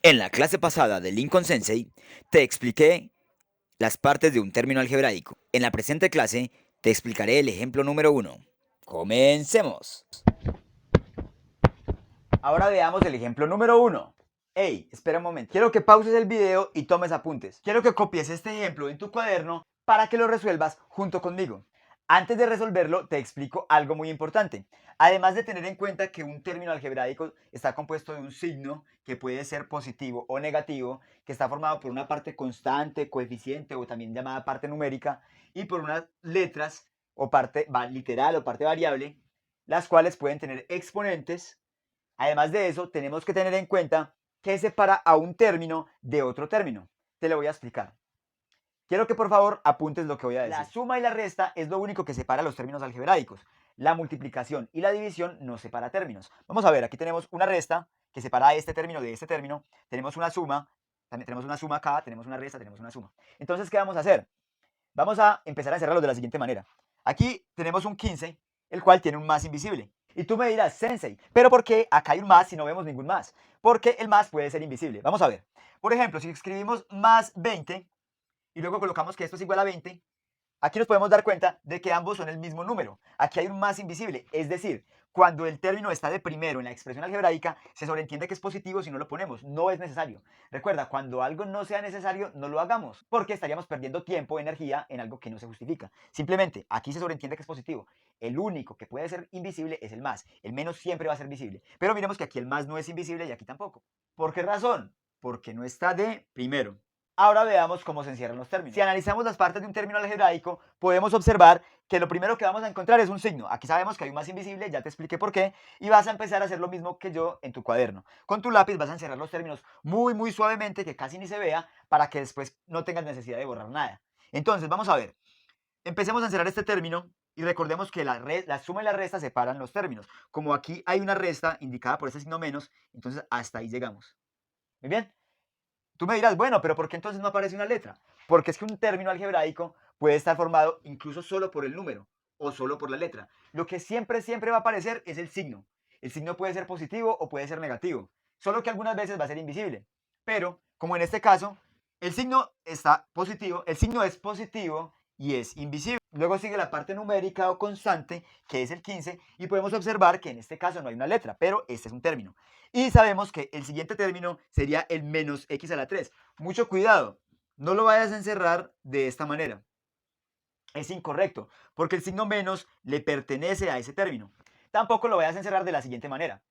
En la clase pasada de Lincoln Sensei te expliqué las partes de un término algebraico. En la presente clase te explicaré el ejemplo número 1. ¡Comencemos! Ahora veamos el ejemplo número 1. Hey, espera un momento. Quiero que pauses el video y tomes apuntes. Quiero que copies este ejemplo en tu cuaderno para que lo resuelvas junto conmigo. Antes de resolverlo, te explico algo muy importante. Además de tener en cuenta que un término algebraico está compuesto de un signo que puede ser positivo o negativo, que está formado por una parte constante, coeficiente o también llamada parte numérica, y por unas letras o parte literal o parte variable, las cuales pueden tener exponentes. Además de eso, tenemos que tener en cuenta que separa a un término de otro término. Te lo voy a explicar. Quiero que por favor apuntes lo que voy a decir. La suma y la resta es lo único que separa los términos algebraicos. La multiplicación y la división no separa términos. Vamos a ver, aquí tenemos una resta que separa este término de este término. Tenemos una suma, también tenemos una suma acá, tenemos una resta, tenemos una suma. Entonces, ¿qué vamos a hacer? Vamos a empezar a encerrarlo de la siguiente manera. Aquí tenemos un 15, el cual tiene un más invisible. Y tú me dirás, Sensei, ¿pero por qué acá hay un más si no vemos ningún más? Porque el más puede ser invisible. Vamos a ver. Por ejemplo, si escribimos más 20 y luego colocamos que esto es igual a 20, aquí nos podemos dar cuenta de que ambos son el mismo número. Aquí hay un más invisible, es decir, cuando el término está de primero en la expresión algebraica, se sobreentiende que es positivo si no lo ponemos. No es necesario. Recuerda, cuando algo no sea necesario, no lo hagamos, porque estaríamos perdiendo tiempo, energía en algo que no se justifica. Simplemente, aquí se sobreentiende que es positivo. El único que puede ser invisible es el más. El menos siempre va a ser visible. Pero miremos que aquí el más no es invisible y aquí tampoco. ¿Por qué razón? Porque no está de primero. Ahora veamos cómo se encierran los términos. Si analizamos las partes de un término algebraico, podemos observar que lo primero que vamos a encontrar es un signo. Aquí sabemos que hay un más invisible, ya te expliqué por qué, y vas a empezar a hacer lo mismo que yo en tu cuaderno. Con tu lápiz vas a encerrar los términos muy suavemente, que casi ni se vea, para que después no tengas necesidad de borrar nada. Entonces, vamos a ver. Empecemos a encerrar este término y recordemos que la suma y la resta separan los términos. Como aquí hay una resta indicada por este signo menos, entonces hasta ahí llegamos. Muy bien. Tú me dirás, bueno, pero ¿por qué entonces no aparece una letra? Porque es que un término algebraico puede estar formado incluso solo por el número o solo por la letra. Lo que siempre va a aparecer es el signo. El signo puede ser positivo o puede ser negativo, solo que algunas veces va a ser invisible. Pero, como en este caso, el signo está positivo, el signo es positivo y es invisible. Luego sigue la parte numérica o constante, que es el 15, y podemos observar que en este caso no hay una letra, pero este es un término. Y sabemos que el siguiente término sería el menos x a la 3. Mucho cuidado, no lo vayas a encerrar de esta manera. Es incorrecto, porque el signo menos le pertenece a ese término. Tampoco lo vayas a encerrar de la siguiente manera.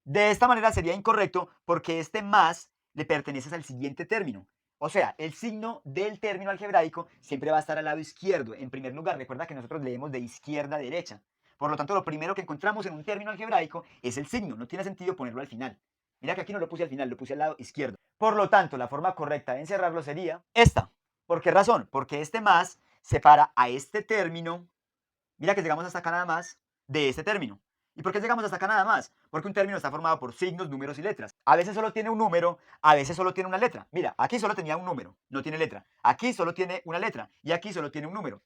De esta manera sería incorrecto porque este más le pertenece al siguiente término. O sea, el signo del término algebraico siempre va a estar al lado izquierdo. En primer lugar, recuerda que nosotros leemos de izquierda a derecha. Por lo tanto, lo primero que encontramos en un término algebraico es el signo. No tiene sentido ponerlo al final. Mira que aquí no lo puse al final, lo puse al lado izquierdo. Por lo tanto, la forma correcta de encerrarlo sería esta. ¿Por qué razón? Porque este más separa a este término. Mira que llegamos hasta acá nada más de este término. ¿Y por qué llegamos hasta acá nada más? Porque un término está formado por signos, números y letras. A veces solo tiene un número, a veces solo tiene una letra. Mira, aquí solo tenía un número, no tiene letra. Aquí solo tiene una letra y aquí solo tiene un número.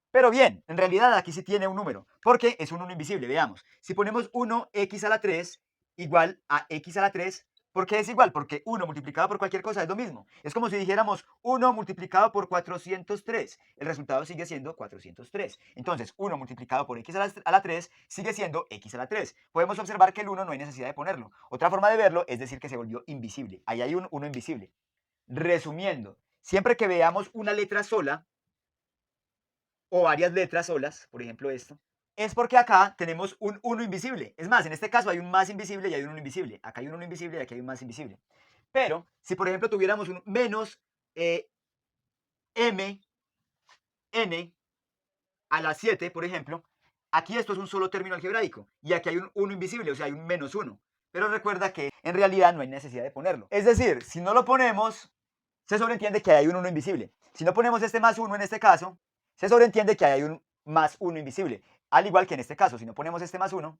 Pero bien, en realidad aquí sí tiene un número, porque es un 1 invisible. Veamos, si ponemos 1x a la 3 igual a x a la 3, ¿por qué es igual? Porque 1 multiplicado por cualquier cosa es lo mismo. Es como si dijéramos 1 multiplicado por 403. El resultado sigue siendo 403. Entonces, 1 multiplicado por x a la 3 sigue siendo x a la 3. Podemos observar que el 1 no hay necesidad de ponerlo. Otra forma de verlo es decir que se volvió invisible. Ahí hay un 1 invisible. Resumiendo, siempre que veamos una letra sola, o varias letras solas, por ejemplo esto, es porque acá tenemos un 1 invisible. Es más, en este caso hay un más invisible y hay un 1 invisible. Acá hay un 1 invisible y aquí hay un más invisible. Pero, si por ejemplo tuviéramos un menos m, n a la 7, por ejemplo, aquí esto es un solo término algebraico y aquí hay un 1 invisible, o sea, hay un menos 1. Pero recuerda que en realidad no hay necesidad de ponerlo. Es decir, si no lo ponemos, se sobreentiende que hay un 1 invisible. Si no ponemos este más 1 en este caso, se sobreentiende que hay un más 1 invisible. Al igual que en este caso, si no ponemos este más 1,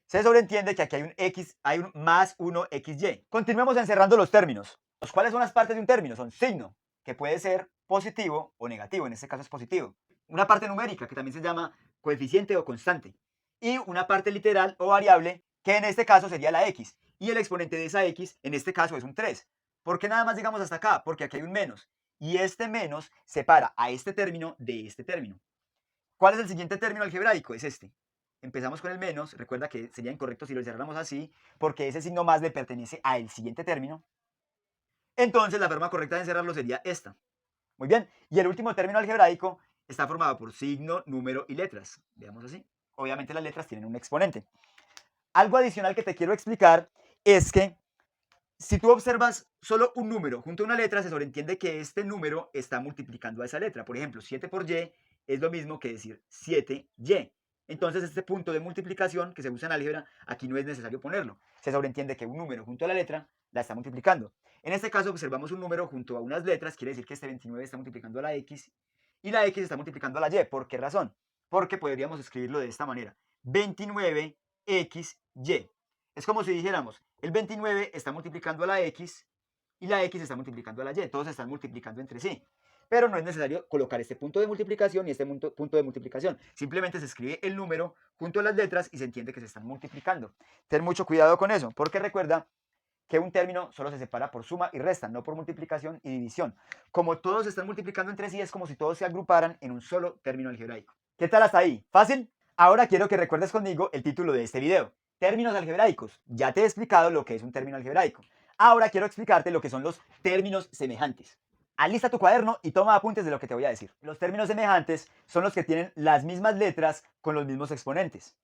se sobreentiende que aquí hay un x, hay un más 1xy. Continuemos encerrando los términos. ¿Cuáles son las partes de un término? Son signo, que puede ser positivo o negativo, en este caso es positivo. Una parte numérica, que también se llama coeficiente o constante. Y una parte literal o variable, que en este caso sería la x. y el exponente de esa x en este caso es un 3. ¿Por qué nada más llegamos hasta acá? Porque aquí hay un menos y este menos separa a este término de este término. ¿Cuál es el siguiente término algebraico? Es este. Empezamos con el menos, recuerda que sería incorrecto si lo encerráramos así, porque ese signo más le pertenece al siguiente término. Entonces la forma correcta de encerrarlo sería esta. Muy bien, y el último término algebraico está formado por signo, número y letras. Veamos así. Obviamente las letras tienen un exponente. Algo adicional que te quiero explicar es que si tú observas solo un número junto a una letra, se sobreentiende que este número está multiplicando a esa letra. Por ejemplo, 7 por y es lo mismo que decir 7y. Entonces, este punto de multiplicación que se usa en álgebra, aquí no es necesario ponerlo. Se sobreentiende que un número junto a la letra la está multiplicando. En este caso, observamos un número junto a unas letras, quiere decir que este 29 está multiplicando a la x y la x está multiplicando a la y. ¿Por qué razón? Porque podríamos escribirlo de esta manera. 29xy. Es como si dijéramos, el 29 está multiplicando a la x y la x está multiplicando a la y. Todos están multiplicando entre sí. Pero no es necesario colocar este punto de multiplicación y este punto de multiplicación. Simplemente se escribe el número junto a las letras y se entiende que se están multiplicando. Ten mucho cuidado con eso, porque recuerda que un término solo se separa por suma y resta, no por multiplicación y división. Como todos se están multiplicando entre sí, es como si todos se agruparan en un solo término algebraico. ¿Qué tal hasta ahí? ¿Fácil? Ahora quiero que recuerdes conmigo el título de este video. Términos algebraicos. Ya te he explicado lo que es un término algebraico. Ahora quiero explicarte lo que son los términos semejantes. Alista tu cuaderno y toma apuntes de lo que te voy a decir. Los términos semejantes son los que tienen las mismas letras con los mismos exponentes.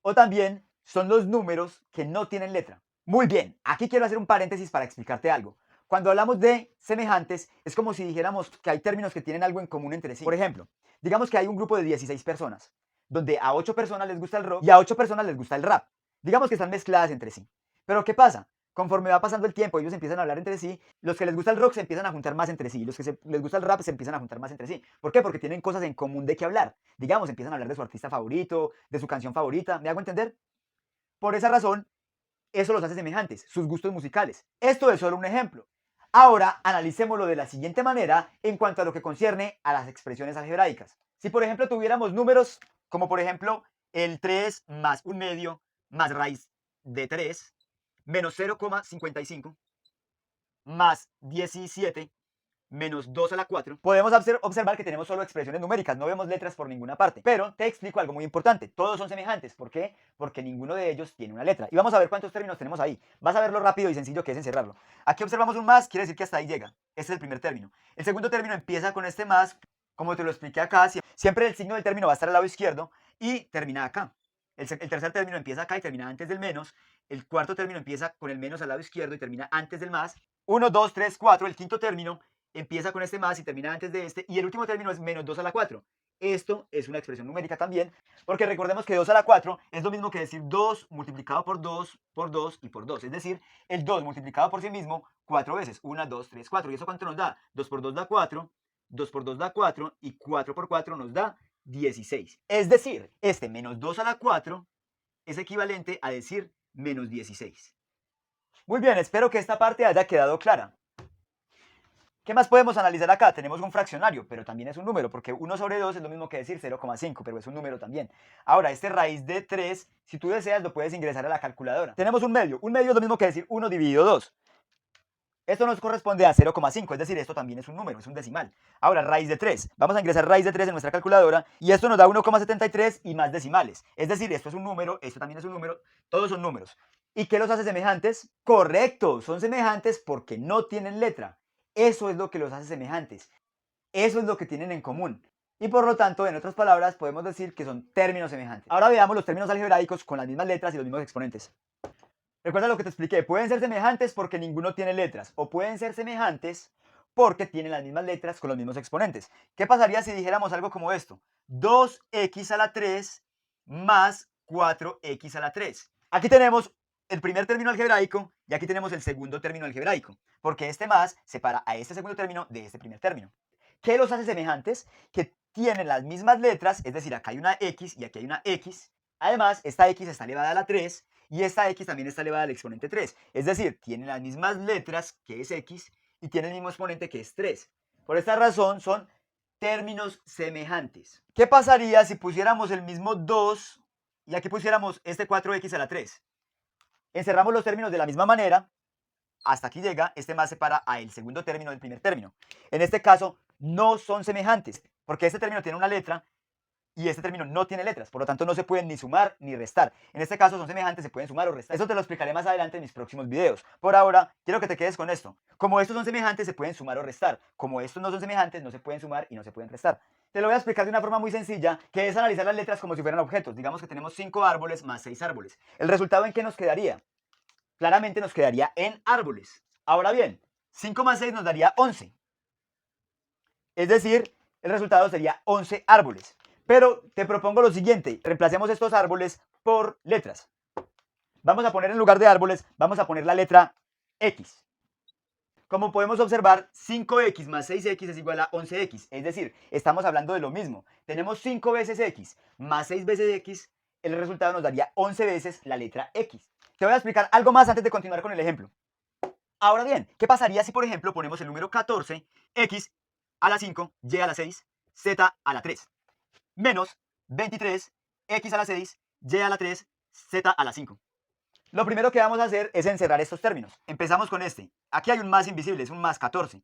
O también son los números que no tienen letra. Muy bien, aquí quiero hacer un paréntesis para explicarte algo. Cuando hablamos de semejantes, es como si dijéramos que hay términos que tienen algo en común entre sí. Por ejemplo, digamos que hay un grupo de 16 personas, donde a 8 personas les gusta el rock y a 8 personas les gusta el rap. Digamos que están mezcladas entre sí. Pero ¿qué pasa? Conforme va pasando el tiempo, ellos empiezan a hablar entre sí, los que les gusta el rock se empiezan a juntar más entre sí, y los que les gusta el rap se empiezan a juntar más entre sí. ¿Por qué? Porque tienen cosas en común de qué hablar. Digamos, empiezan a hablar de su artista favorito, de su canción favorita, ¿me hago entender? Por esa razón, eso los hace semejantes, sus gustos musicales. Esto es solo un ejemplo. Ahora analicémoslo de la siguiente manera en cuanto a lo que concierne a las expresiones algebraicas. Si por ejemplo tuviéramos números como por ejemplo el 3 más un medio más raíz de 3 menos 0,55 más 17 menos 2 a la 4, podemos observar que tenemos solo expresiones numéricas, no vemos letras por ninguna parte. Pero te explico algo muy importante, todos son semejantes. ¿Por qué? Porque ninguno de ellos tiene una letra. Y vamos a ver cuántos términos tenemos ahí. Vas a ver lo rápido y sencillo que es encerrarlo. Aquí observamos un más, quiere decir que hasta ahí llega. Este es el primer término. El segundo término empieza con este más, como te lo expliqué acá, siempre el signo del término va a estar al lado izquierdo y termina acá. El tercer término empieza acá y termina antes del menos. El cuarto término empieza con el menos al lado izquierdo y termina antes del más. 1, 2, 3, 4. El quinto término empieza con este más y termina antes de este. Y el último término es menos 2 a la 4. Esto es una expresión numérica también, porque recordemos que 2 a la 4 es lo mismo que decir 2 multiplicado por 2 y por 2. Es decir, el 2 multiplicado por sí mismo 4 veces. 1, 2, 3, 4. ¿Y eso cuánto nos da? 2 por 2 da 4, 2 por 2 da 4 y 4 por 4 nos da 16. Es decir, este menos 2 a la 4 es equivalente a decir menos 16. Muy bien, espero que esta parte haya quedado clara. ¿Qué más podemos analizar acá? Tenemos un fraccionario, pero también es un número, porque 1 sobre 2 es lo mismo que decir 0,5, pero es un número también. Ahora, este raíz de 3, si tú deseas, lo puedes ingresar a la calculadora. Tenemos un medio es lo mismo que decir 1 dividido 2. Esto nos corresponde a 0,5, es decir, esto también es un número, es un decimal. Ahora, raíz de 3. Vamos a ingresar raíz de 3 en nuestra calculadora y esto nos da 1,73 y más decimales. Es decir, esto es un número, esto también es un número, todos son números. ¿Y qué los hace semejantes? Correcto, son semejantes porque no tienen letra. Eso es lo que los hace semejantes. Eso es lo que tienen en común. Y por lo tanto, en otras palabras, podemos decir que son términos semejantes. Ahora veamos los términos algebraicos con las mismas letras y los mismos exponentes. Recuerda lo que te expliqué, pueden ser semejantes porque ninguno tiene letras, o pueden ser semejantes porque tienen las mismas letras con los mismos exponentes. ¿Qué pasaría si dijéramos algo como esto? 2x a la 3 más 4x a la 3. Aquí tenemos el primer término algebraico y aquí tenemos el segundo término algebraico, porque este más separa a este segundo término de este primer término. ¿Qué los hace semejantes? Que tienen las mismas letras, es decir, acá hay una x y aquí hay una x. Además, esta x está elevada a la 3 y esta x también está elevada al exponente 3. Es decir, tienen las mismas letras que es x y tiene el mismo exponente que es 3. Por esta razón son términos semejantes. ¿Qué pasaría si pusiéramos el mismo 2 y aquí pusiéramos este 4x a la 3? Encerramos los términos de la misma manera. Hasta aquí llega, este más separa a el segundo término del primer término. En este caso, no son semejantes, porque este término tiene una letra y este término no tiene letras, por lo tanto no se pueden ni sumar ni restar. En este caso son semejantes, se pueden sumar o restar. Eso te lo explicaré más adelante en mis próximos videos. Por ahora, quiero que te quedes con esto. Como estos son semejantes, se pueden sumar o restar. Como estos no son semejantes, no se pueden sumar y no se pueden restar. Te lo voy a explicar de una forma muy sencilla, que es analizar las letras como si fueran objetos. Digamos que tenemos 5 árboles más 6 árboles. ¿El resultado en qué nos quedaría? Claramente nos quedaría en árboles. Ahora bien, 5 más 6 nos daría 11. Es decir, el resultado sería 11 árboles. Pero te propongo lo siguiente, reemplacemos estos árboles por letras. Vamos a poner en lugar de árboles, vamos a poner la letra X. Como podemos observar, 5x más 6x es igual a 11x. Es decir, estamos hablando de lo mismo. Tenemos 5 veces x más 6 veces x, el resultado nos daría 11 veces la letra X. Te voy a explicar algo más antes de continuar con el ejemplo. Ahora bien, ¿qué pasaría si, por ejemplo, ponemos el número 14, x a la 5, y a la 6, z a la 3, menos 23, x a la 6, y a la 3, z a la 5? Lo primero que vamos a hacer es encerrar estos términos. Empezamos con este. Aquí hay un más invisible, es un más 14.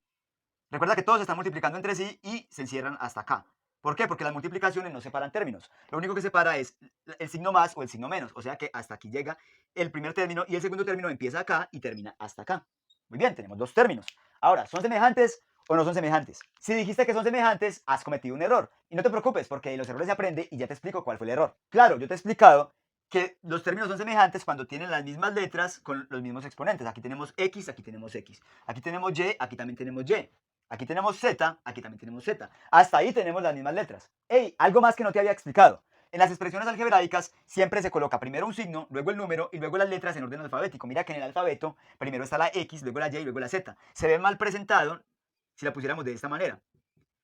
Recuerda que todos se están multiplicando entre sí y se encierran hasta acá. ¿Por qué? Porque las multiplicaciones no separan términos. Lo único que separa es el signo más o el signo menos. O sea que hasta aquí llega el primer término y el segundo término empieza acá y termina hasta acá. Muy bien, tenemos dos términos. Ahora, ¿son semejantes o no son semejantes? Si dijiste que son semejantes, has cometido un error. Y no te preocupes, porque de los errores se aprende y ya te explico cuál fue el error. Claro, yo te he explicado que los términos son semejantes cuando tienen las mismas letras con los mismos exponentes. Aquí tenemos X, aquí tenemos X. Aquí tenemos Y, aquí también tenemos Y. Aquí tenemos Z, aquí también tenemos Z. Hasta ahí tenemos las mismas letras. ¡Ey! Algo más que no te había explicado. En las expresiones algebraicas siempre se coloca primero un signo, luego el número y luego las letras en orden alfabético. Mira que en el alfabeto primero está la X, luego la Y y luego la Z. Se ve mal presentado si la pusiéramos de esta manera.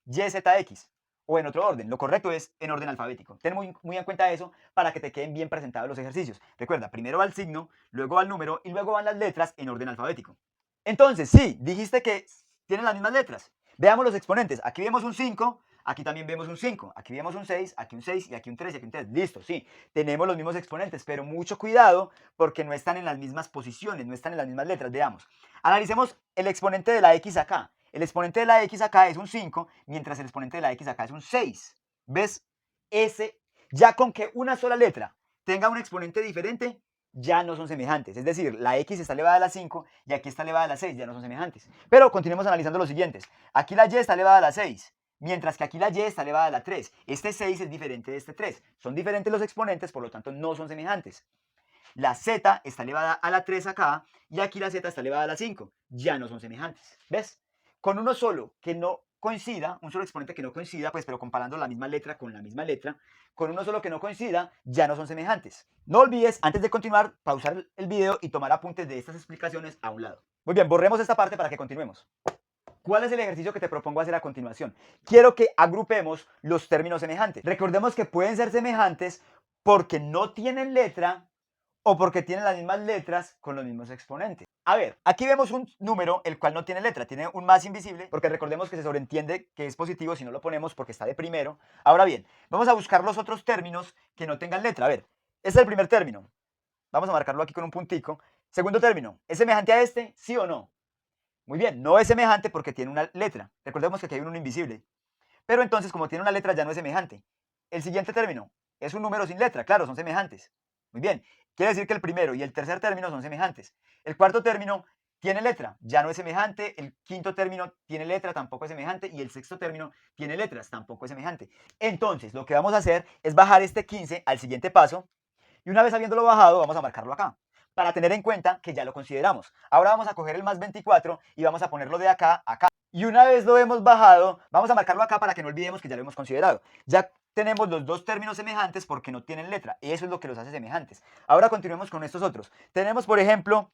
YZX. O en otro orden. Lo correcto es en orden alfabético. Ten muy en cuenta eso para que te queden bien presentados los ejercicios. Recuerda, primero va el signo, luego va el número y luego van las letras en orden alfabético. Entonces, sí, dijiste que tienen las mismas letras. Veamos los exponentes. Aquí vemos un 5, aquí también vemos un 5, aquí vemos un 6, aquí un 6 y aquí un 3 y aquí un 3. Listo, sí, tenemos los mismos exponentes, pero mucho cuidado porque no están en las mismas posiciones, no están en las mismas letras. Veamos. Analicemos el exponente de la X acá. El exponente de la X acá es un 5, mientras el exponente de la X acá es un 6. ¿Ves? Ya con que una sola letra tenga un exponente diferente, ya no son semejantes. Es decir, la X está elevada a la 5 y aquí está elevada a la 6, ya no son semejantes. Pero continuemos analizando los siguientes. Aquí la Y está elevada a la 6, mientras que aquí la Y está elevada a la 3. Este 6 es diferente de este 3. Son diferentes los exponentes, por lo tanto no son semejantes. La Z está elevada a la 3 acá y aquí la Z está elevada a la 5. Ya no son semejantes. ¿Ves? Con uno solo que no coincida, un solo exponente que no coincida, pues pero comparando la misma letra con la misma letra, con uno solo que no coincida, ya no son semejantes. No olvides, antes de continuar, pausar el video y tomar apuntes de estas explicaciones a un lado. Muy bien, borremos esta parte para que continuemos. ¿Cuál es el ejercicio que te propongo hacer a continuación? Quiero que agrupemos los términos semejantes. Recordemos que pueden ser semejantes porque no tienen letra o porque tienen las mismas letras con los mismos exponentes. A ver, aquí vemos un número el cual no tiene letra, tiene un más invisible, porque recordemos que se sobreentiende que es positivo si no lo ponemos porque está de primero. Ahora bien, vamos a buscar los otros términos que no tengan letra. A ver, este es el primer término. Vamos a marcarlo aquí con un puntico. Segundo término, ¿es semejante a este? ¿Sí o no? Muy bien, no es semejante porque tiene una letra. Recordemos que aquí hay un invisible. Pero entonces, como tiene una letra, ya no es semejante. El siguiente término es un número sin letra. Claro, son semejantes. Muy bien. Quiere decir que el primero y el tercer término son semejantes. El cuarto término tiene letra, ya no es semejante. El quinto término tiene letra, tampoco es semejante. Y el sexto término tiene letras, tampoco es semejante. Entonces, lo que vamos a hacer es bajar este 15 al siguiente paso. Y una vez habiéndolo bajado, vamos a marcarlo acá, para tener en cuenta que ya lo consideramos. Ahora vamos a coger el más 24 y vamos a ponerlo de acá a acá. Y una vez lo hemos bajado, vamos a marcarlo acá para que no olvidemos que ya lo hemos considerado. Ya tenemos los dos términos semejantes porque no tienen letra. Y eso es lo que los hace semejantes. Ahora continuemos con estos otros. Tenemos, por ejemplo,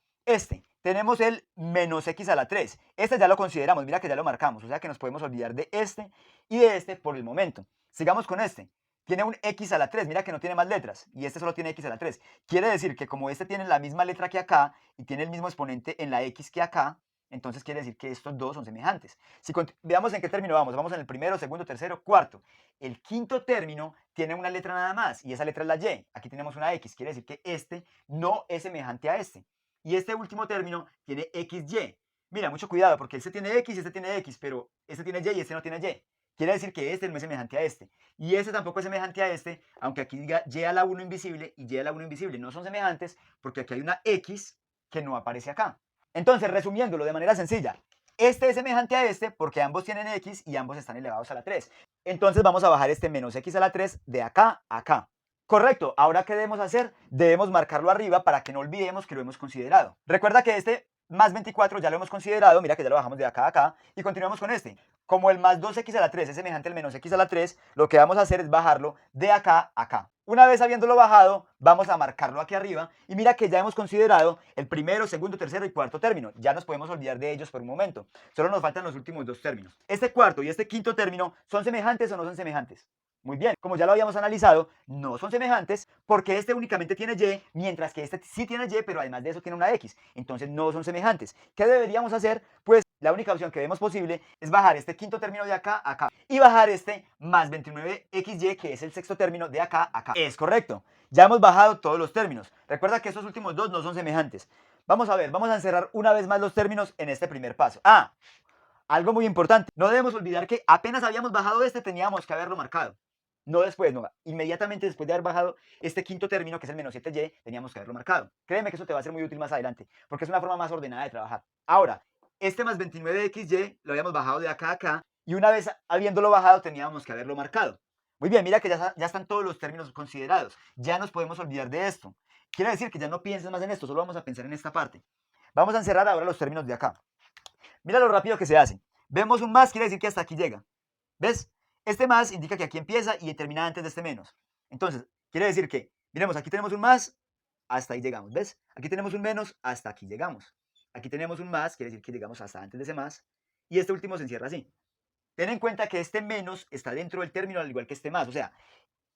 tenemos el menos x a la 3. Este ya lo consideramos, mira que ya lo marcamos. O sea que nos podemos olvidar de este y de este por el momento. Sigamos con este. Tiene un x a la 3, mira que no tiene más letras. Y este solo tiene x a la 3. Quiere decir que como este tiene la misma letra que acá y tiene el mismo exponente en la x que acá, Entonces quiere decir que estos dos son semejantes. Si veamos en qué término vamos. Vamos en el primero, segundo, tercero, cuarto. El quinto término tiene una letra nada más y esa letra es la Y. Aquí tenemos una X. Quiere decir que este no es semejante a este. Y este último término tiene XY. Mira, mucho cuidado porque este tiene X y este tiene X, pero este tiene Y y este no tiene Y. Quiere decir que este no es semejante a este. Y este tampoco es semejante a este, aunque aquí diga Y a la 1 invisible y Y a la 1 invisible. No son semejantes porque aquí hay una X que no aparece acá. Entonces, resumiéndolo de manera sencilla, este es semejante a este porque ambos tienen X y ambos están elevados a la 3. Entonces vamos a bajar este menos X a la 3 de acá a acá. Correcto, ahora ¿qué debemos hacer? Debemos marcarlo arriba para que no olvidemos que lo hemos considerado. Recuerda que este más 24 ya lo hemos considerado, mira que ya lo bajamos de acá a acá y continuamos con este. Como el más 2x a la 3 es semejante al menos x a la 3, lo que vamos a hacer es bajarlo de acá a acá. Una vez habiéndolo bajado, vamos a marcarlo aquí arriba y mira que ya hemos considerado el primero, segundo, tercero y cuarto término. Ya nos podemos olvidar de ellos por un momento. Solo nos faltan los últimos dos términos. Este cuarto y este quinto término, ¿son semejantes o no son semejantes? Muy bien, como ya lo habíamos analizado, no son semejantes porque este únicamente tiene Y, mientras que este sí tiene Y, pero además de eso tiene una X. Entonces no son semejantes. ¿Qué deberíamos hacer? Pues la única opción que vemos posible es bajar este quinto término de acá a acá y bajar este más 29XY, que es el sexto término de acá a acá. Es correcto. Ya hemos bajado todos los términos. Recuerda que estos últimos dos no son semejantes. Vamos a ver, vamos a encerrar una vez más los términos en este primer paso. Algo muy importante. No debemos olvidar que apenas habíamos bajado este, teníamos que haberlo marcado. No después, no. Inmediatamente después de haber bajado este quinto término, que es el menos 7y, teníamos que haberlo marcado. Créeme que eso te va a ser muy útil más adelante, porque es una forma más ordenada de trabajar. Ahora, este más 29XY lo habíamos bajado de acá a acá, y una vez habiéndolo bajado, teníamos que haberlo marcado. Muy bien, mira que ya están todos los términos considerados. Ya nos podemos olvidar de esto. Quiere decir que ya no pienses más en esto, solo vamos a pensar en esta parte. Vamos a encerrar ahora los términos de acá. Mira lo rápido que se hace. Vemos un más, quiere decir que hasta aquí llega. ¿Ves? Este más indica que aquí empieza y termina antes de este menos. Entonces, quiere decir que, miremos, aquí tenemos un más, hasta ahí llegamos, ¿ves? Aquí tenemos un menos, hasta aquí llegamos. Aquí tenemos un más, quiere decir que llegamos hasta antes de ese más. Y este último se encierra así. Ten en cuenta que este menos está dentro del término al igual que este más. O sea,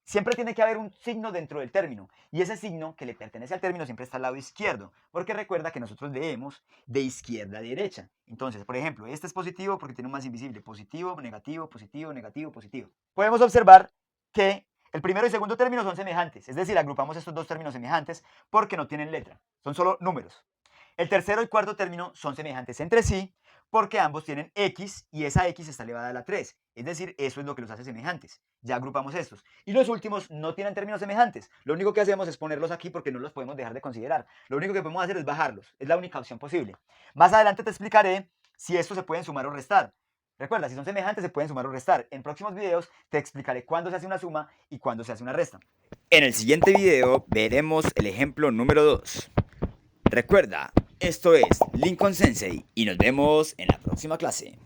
siempre tiene que haber un signo dentro del término. Y ese signo que le pertenece al término siempre está al lado izquierdo. Porque recuerda que nosotros leemos de izquierda a derecha. Entonces, por ejemplo, este es positivo porque tiene un más invisible. Positivo, negativo, positivo, negativo, positivo. Podemos observar que el primero y segundo término son semejantes. Es decir, agrupamos estos dos términos semejantes porque no tienen letra. Son solo números. El tercero y cuarto término son semejantes entre sí porque ambos tienen X y esa X está elevada a la 3. Es decir, eso es lo que los hace semejantes. Ya agrupamos estos. Y los últimos no tienen términos semejantes. Lo único que hacemos es ponerlos aquí porque no los podemos dejar de considerar. Lo único que podemos hacer es bajarlos. Es la única opción posible. Más adelante te explicaré si estos se pueden sumar o restar. Recuerda, si son semejantes se pueden sumar o restar. En próximos videos te explicaré cuándo se hace una suma y cuándo se hace una resta. En el siguiente video veremos el ejemplo número 2. Recuerda, esto es Lincoln Sensei y nos vemos en la próxima clase.